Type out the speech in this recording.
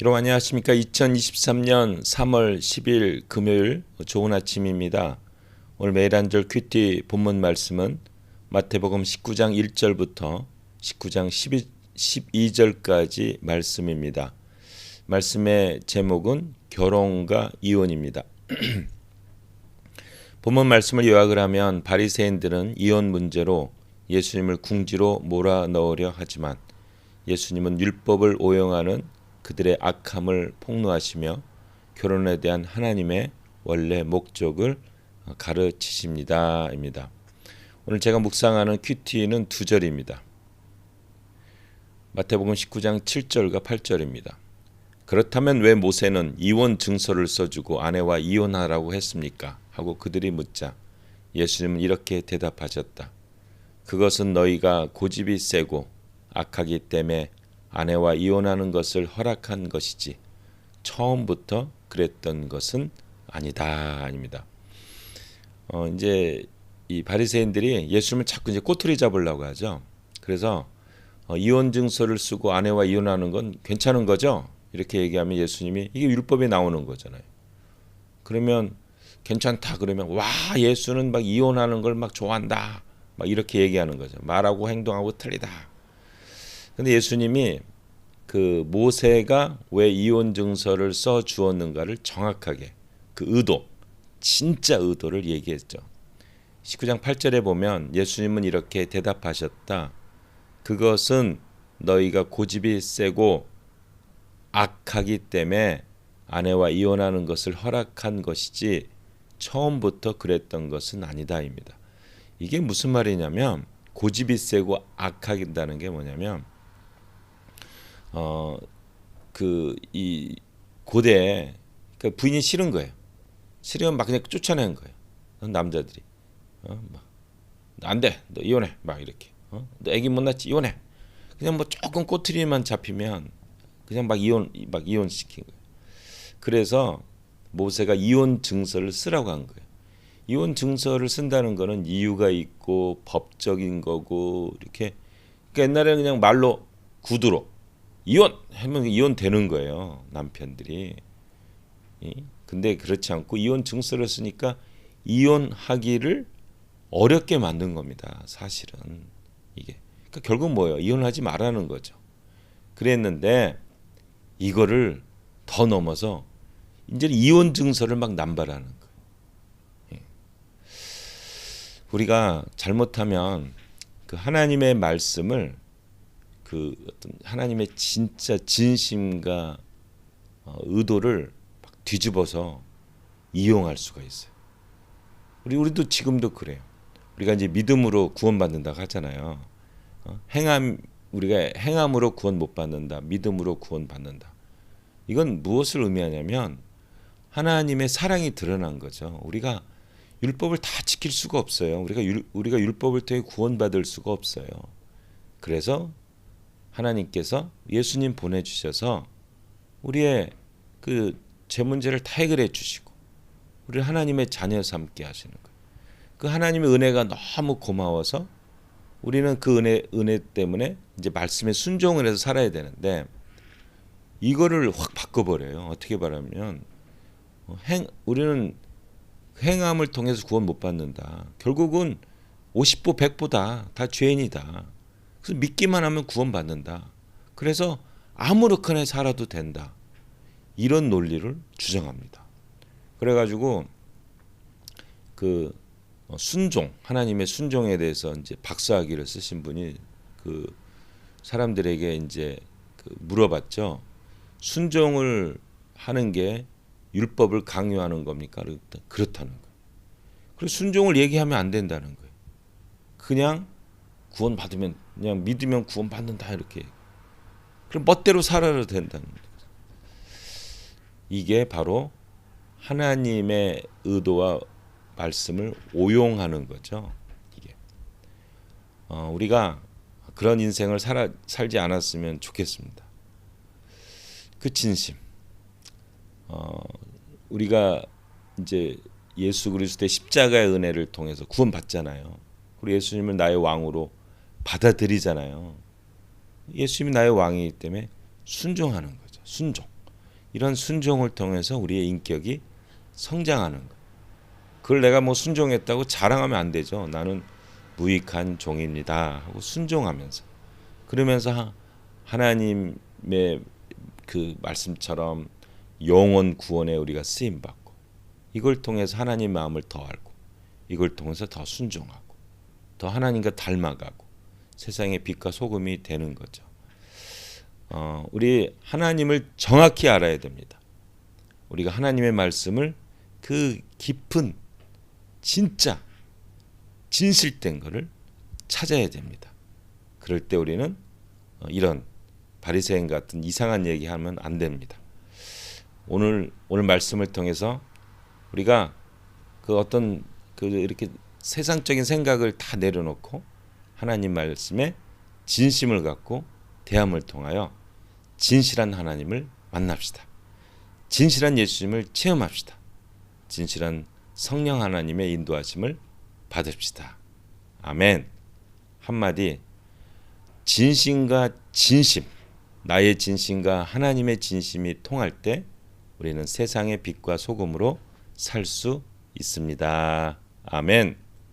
여러분 안녕하십니까? 2023년 3월 10일 금요일 좋은 아침입니다. 오늘 매일 한 절 큐티 본문 말씀은 마태복음 19장 1절부터 19장 12절까지 말씀입니다. 말씀의 제목은 결혼과 이혼입니다. 본문 말씀을 요약을 하면 바리새인들은 이혼 문제로 예수님을 궁지로 몰아넣으려 하지만 예수님은 율법을 오용하는 그들의 악함을 폭로하시며 결혼에 대한 하나님의 원래 목적을 가르치십니다. 입니다. 오늘 제가 묵상하는 큐티는 두 절입니다. 마태복음 19장 7절과 8절입니다. 그렇다면 왜 모세는 이혼 증서를 써주고 아내와 이혼하라고 했습니까? 하고 그들이 묻자 예수님은 이렇게 대답하셨다. 그것은 너희가 고집이 세고 악하기 때문에 아내와 이혼하는 것을 허락한 것이지 처음부터 그랬던 것은 아니다. 아닙니다. 이제 이 바리새인들이 예수님을 자꾸 이제 꼬투리 잡으려고 하죠. 그래서 이혼 증서를 쓰고 아내와 이혼하는 건 괜찮은 거죠? 이렇게 얘기하면 예수님이 이게 율법에 나오는 거잖아요. 그러면 괜찮다 그러면 와 예수는 막 이혼하는 걸 막 좋아한다. 막 이렇게 얘기하는 거죠. 말하고 행동하고 틀리다. 근데 예수님이 그 모세가 왜 이혼 증서를 써 주었는가를 정확하게 그 의도, 진짜 의도를 얘기했죠. 19장 8절에 보면 예수님은 이렇게 대답하셨다. 그것은 너희가 고집이 세고 악하기 때문에 아내와 이혼하는 것을 허락한 것이지 처음부터 그랬던 것은 아니다입니다. 이게 무슨 말이냐면 고집이 세고 악하다는 게 뭐냐면 이 고대에 그 부인이 싫은 거예요. 싫으면 막 그냥 쫓아내는 거예요. 남자들이 막 안 돼, 너 이혼해, 막 이렇게. 너 애기 못 낳지, 이혼해. 그냥 뭐 조금 꼬투리만 잡히면 그냥 막 이혼시킨 거예요. 그래서 모세가 이혼 증서를 쓰라고 한 거예요. 이혼 증서를 쓴다는 거는 이유가 있고 법적인 거고 이렇게. 그러니까 옛날에는 그냥 말로 구두로 이혼하면 이혼 되는 거예요. 남편들이. 근데 그렇지 않고 이혼 증서를 쓰니까 이혼하기를 어렵게 만든 겁니다. 사실은 이게. 그러니까 결국 뭐예요? 이혼하지 말라는 거죠. 그랬는데 이거를 더 넘어서 이제 이혼 증서를 막 남발하는 거예요. 우리가 잘못하면 그 하나님의 말씀을 그 어떤 하나님의 진짜 진심과 의도를 막 뒤집어서 이용할 수가 있어요. 우리도 지금도 그래요. 우리가 이제 믿음으로 구원받는다고 하잖아요. 우리가 행함으로 구원 못 받는다. 믿음으로 구원 받는다. 이건 무엇을 의미하냐면 하나님의 사랑이 드러난 거죠. 우리가 율법을 다 지킬 수가 없어요. 우리가 율법을 통해 구원받을 수가 없어요. 그래서 하나님께서 예수님 보내주셔서 우리의 그 죄 문제를 다 해결해 주시고 우리 하나님의 자녀 삼게 하시는 거예요. 그 하나님의 은혜가 너무 고마워서 우리는 그 은혜 때문에 이제 말씀에 순종을 해서 살아야 되는데 이거를 확 바꿔버려요. 어떻게 말하면 우리는 행함을 통해서 구원 못 받는다. 결국은 50보 100보다 다 죄인이다. 그래서 믿기만 하면 구원 받는다. 그래서 아무렇게나 살아도 된다. 이런 논리를 주장합니다. 그래가지고 그 순종, 하나님의 순종에 대해서 이제 박사학위를 쓰신 분이 그 사람들에게 이제 물어봤죠. 순종을 하는 게 율법을 강요하는 겁니까? 그렇다는 거예요. 그래서 순종을 얘기하면 안 된다는 거예요. 그냥 구원 받으면 그냥 믿으면 구원 받는다 이렇게. 그럼 멋대로 살아도 된다는 거예요. 이게 바로 하나님의 의도와 말씀을 오용하는 거죠. 이게 우리가 그런 인생을 살지 않았으면 좋겠습니다. 그 진심. 우리가 이제 예수 그리스도의 십자가의 은혜를 통해서 구원받잖아요. 우리 예수님을 나의 왕으로 받아들이잖아요. 예수님이 나의 왕이기 때문에 순종하는 거죠. 순종. 이런 순종을 통해서 우리의 인격이 성장하는 거예요. 그걸 내가 뭐 순종했다고 자랑하면 안 되죠. 나는 무익한 종입니다 하고 순종하면서, 그러면서 하나님의 그 말씀처럼 영혼 구원에 우리가 쓰임 받고, 이걸 통해서 하나님 마음을 더 알고, 이걸 통해서 더 순종하고, 더 하나님과 닮아가고 세상의 빛과 소금이 되는 거죠. 우리 하나님을 정확히 알아야 됩니다. 우리가 하나님의 말씀을 그 깊은 진짜 진실된 것을 찾아야 됩니다. 그럴 때 우리는 이런 바리새인 같은 이상한 얘기하면 안 됩니다. 오늘 말씀을 통해서 우리가 그 어떤 그 이렇게 세상적인 생각을 다 내려놓고 하나님 말씀에 진심을 갖고 대함을 통하여 진실한 하나님을 만납시다. 진실한 예수님을 체험합시다. 진실한 성령 하나님의 인도하심을 받읍시다. 아멘. 한마디, 진심과 진심, 나의 진심과 하나님의 진심이 통할 때 우리는 세상의 빛과 소금으로 살 수 있습니다. 아멘.